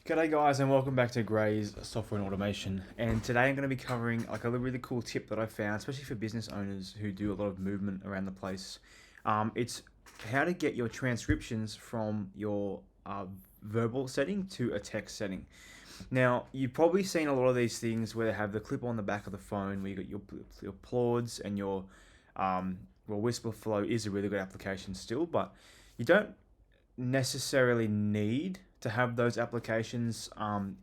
G'day guys and welcome back to Gray's Software and Automation, and today I'm going to be covering like a really cool tip that I found, especially for business owners who do a lot of movement around the place. It's how to get your transcriptions from your verbal setting to a text setting. Now, you've probably seen a lot of these things where they have the clip on the back of the phone where you got your Claudes and your Whisperflow is a really good application still, but you don't necessarily need to have those applications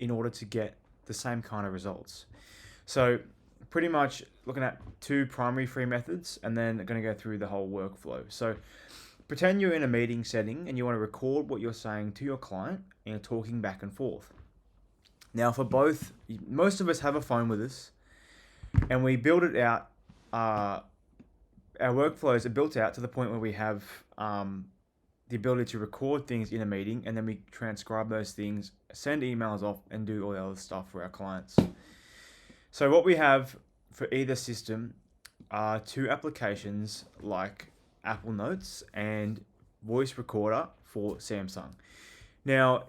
in order to get the same kind of results. So pretty much looking at two primary free methods and then going to go through the whole workflow. So pretend you're in a meeting setting and you want to record what you're saying to your client and you're talking back and forth. Now for both, most of us have a phone with us and we build it out. Our workflows are built out to the point where we have the ability to record things in a meeting, and then we transcribe those things, send emails off, and do all the other stuff for our clients. So what we have for either system are two applications like Apple Notes and Voice Recorder for Samsung. Now,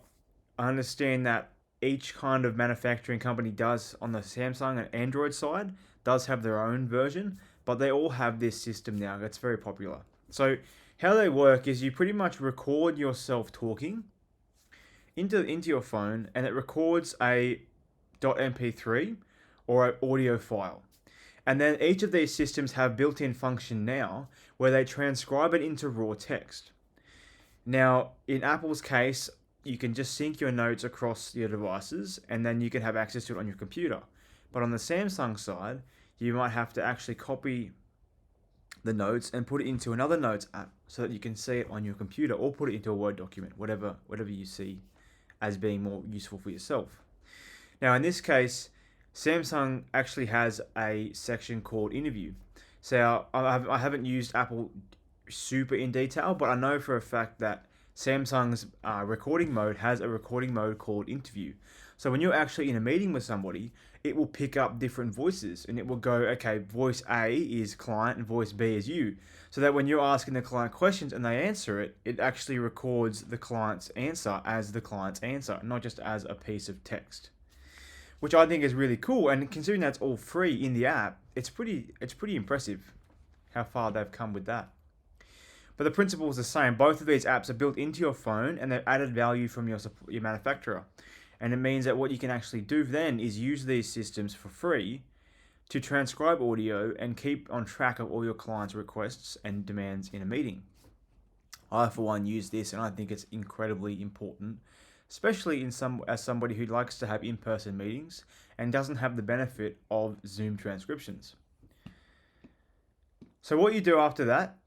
I understand that each kind of manufacturing company does, on the Samsung and Android side, does have their own version, but they all have this system now that's very popular. So how they work is you pretty much record yourself talking into your phone, and it records a .mp3 or an audio file. And then each of these systems have built-in function now where they transcribe it into raw text. Now, in Apple's case, you can just sync your notes across your devices and then you can have access to it on your computer. But on the Samsung side, you might have to actually copy the notes and put it into another notes app so that you can see it on your computer, or put it into a Word document, whatever you see as being more useful for yourself. Now in this case, Samsung actually has a section called interview. So I haven't used Apple super in detail, but I know for a fact that Samsung's recording mode has a recording mode called interview. So when you're actually in a meeting with somebody, it will pick up different voices and it will go, okay, voice A is client and voice B is you. So that when you're asking the client questions and they answer it, it actually records the client's answer as the client's answer, not just as a piece of text, which I think is really cool. And considering that's all free in the app, it's pretty impressive how far they've come with that. But the principle is the same. Both of these apps are built into your phone and they're added value from your manufacturer. And it means that what you can actually do then is use these systems for free to transcribe audio and keep on track of all your clients' requests and demands in a meeting. I, for one, use this and I think it's incredibly important, especially as somebody who likes to have in-person meetings and doesn't have the benefit of Zoom transcriptions. So what you do after that,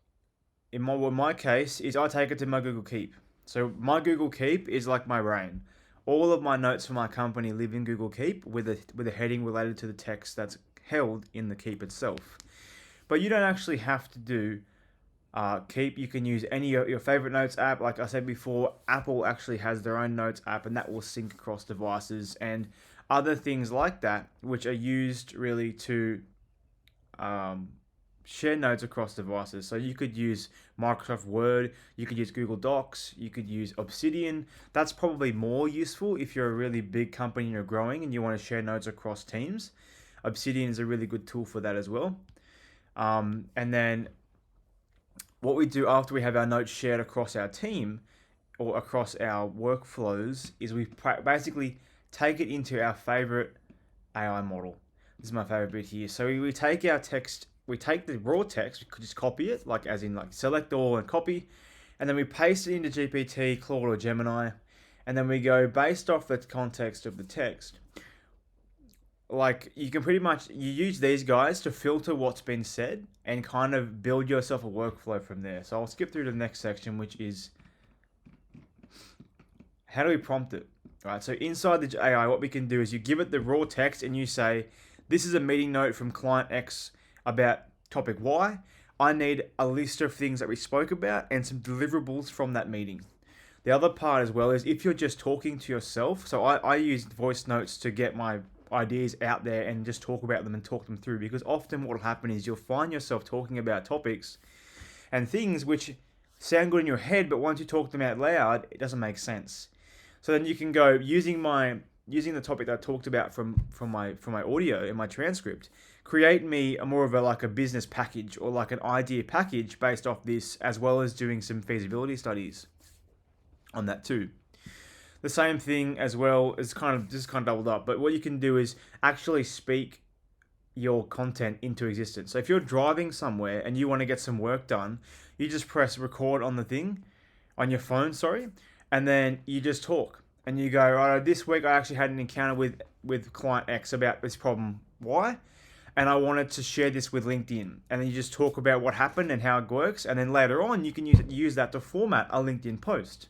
in my case, is I take it to my Google Keep. So my Google Keep is like my brain. All of my notes for my company live in Google Keep with a heading related to the text that's held in the Keep itself. But you don't actually have to do Keep. You can use any of your favorite notes app. Like I said before, Apple actually has their own notes app and that will sync across devices, and other things like that, which are used really to share notes across devices. So you could use Microsoft Word, you could use Google Docs, you could use Obsidian. That's probably more useful if you're a really big company and you're growing and you want to share notes across teams. Obsidian is a really good tool for that as well. And then what we do after we have our notes shared across our team or across our workflows is we basically take it into our favorite AI model. This is my favorite bit here. So we take our text. We take the raw text, we could just copy it, like as in like select all and copy, and then we paste it into GPT, Claude or Gemini, and then we go based off the context of the text. Like you can pretty much, you use these guys to filter what's been said and kind of build yourself a workflow from there. So I'll skip through to the next section, which is how do we prompt it? All right, so inside the AI, what we can do is you give it the raw text and you say, this is a meeting note from client X about topic Y. I need a list of things that we spoke about and some deliverables from that meeting. The other part as well is if you're just talking to yourself, so I use voice notes to get my ideas out there and just talk about them and talk them through, because often what will happen is you'll find yourself talking about topics and things which sound good in your head, but once you talk them out loud, it doesn't make sense. So then you can go using the topic that I talked about from my audio in my transcript, create me a more of a like a business package or like an idea package based off this, as well as doing some feasibility studies on that too. The same thing as well is kind of doubled up, but what you can do is actually speak your content into existence. So if you're driving somewhere and you want to get some work done, you just press record on the thing on your phone, sorry, and then you just talk and you go, all right, this week I actually had an encounter with client X about this problem Y, and I wanted to share this with LinkedIn. And then you just talk about what happened and how it works, and then later on you can use that to format a LinkedIn post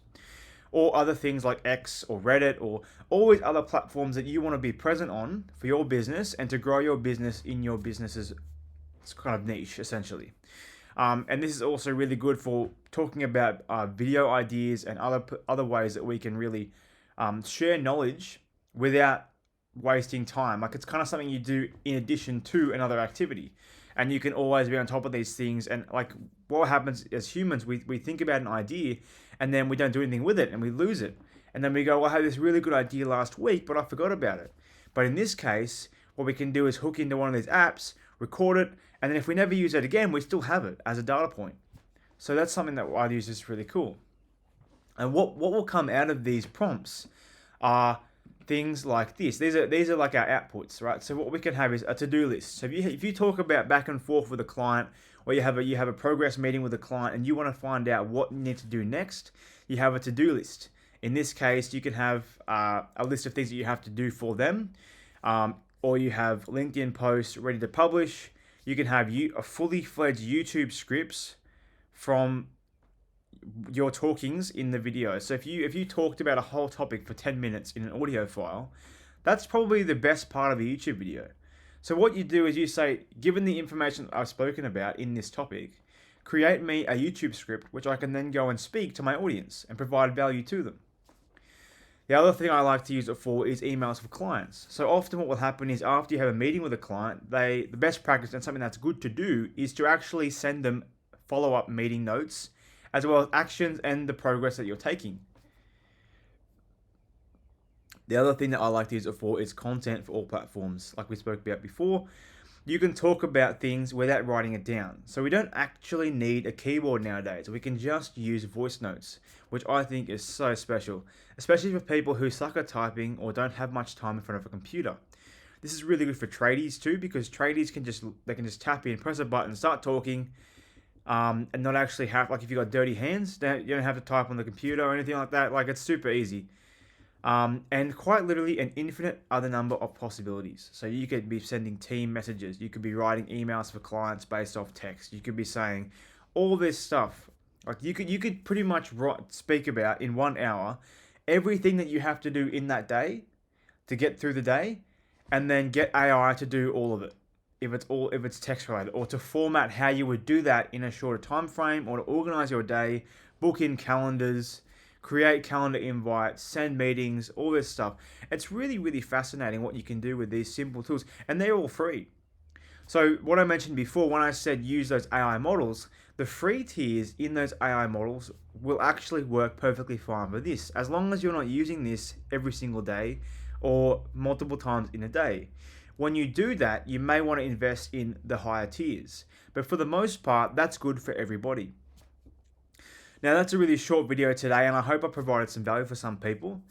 or other things like X or Reddit or always other platforms that you want to be present on for your business and to grow your business in your business's kind of niche, essentially. And this is also really good for talking about video ideas and other ways that we can really share knowledge without wasting time. Like it's kind of something you do in addition to another activity. And you can always be on top of these things. And like what happens as humans, we think about an idea and then we don't do anything with it and we lose it. And then we go, well, I had this really good idea last week, but I forgot about it. But in this case, what we can do is hook into one of these apps, record it, and then if we never use it again, we still have it as a data point. So that's something that I use is really cool. And what will come out of these prompts are things like this. These are like our outputs, right? So what we can have is a to-do list. So if you talk about back and forth with a client, or you have a progress meeting with a client and you want to find out what you need to do next, you have a to-do list. In this case, you can have a list of things that you have to do for them, or you have LinkedIn posts ready to publish. You can have a fully fledged YouTube scripts from your talkings in the video. So if you talked about a whole topic for 10 minutes in an audio file, that's probably the best part of a YouTube video. So what you do is you say, given the information I've spoken about in this topic, create me a YouTube script which I can then go and speak to my audience and provide value to them. The other thing I like to use it for is emails for clients. So often what will happen is after you have a meeting with a client, the best practice and something that's good to do is to actually send them follow-up meeting notes as well as actions and the progress that you're taking. The other thing that I like to use it for is content for all platforms. Like we spoke about before, you can talk about things without writing it down. So we don't actually need a keyboard nowadays. We can just use voice notes, which I think is so special, especially for people who suck at typing or don't have much time in front of a computer. This is really good for tradies too, because tradies can just tap in, press a button, start talking, and not actually have, like if you've got dirty hands, you don't have to type on the computer or anything like that. Like it's super easy. And quite literally an infinite other number of possibilities. So you could be sending team messages. You could be writing emails for clients based off text. You could be saying all this stuff. Like you could pretty much speak about in 1 hour everything that you have to do in that day to get through the day, and then get AI to do all of it. If it's text related, or to format how you would do that in a shorter time frame, or to organize your day, book in calendars, create calendar invites, send meetings, all this stuff. It's really, really fascinating what you can do with these simple tools, and they're all free. So what I mentioned before, when I said use those AI models, the free tiers in those AI models will actually work perfectly fine for this, as long as you're not using this every single day or multiple times in a day. When you do that, you may want to invest in the higher tiers. But for the most part, that's good for everybody. Now, that's a really short video today, and I hope I provided some value for some people.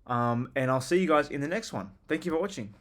And I'll see you guys in the next one. Thank you for watching.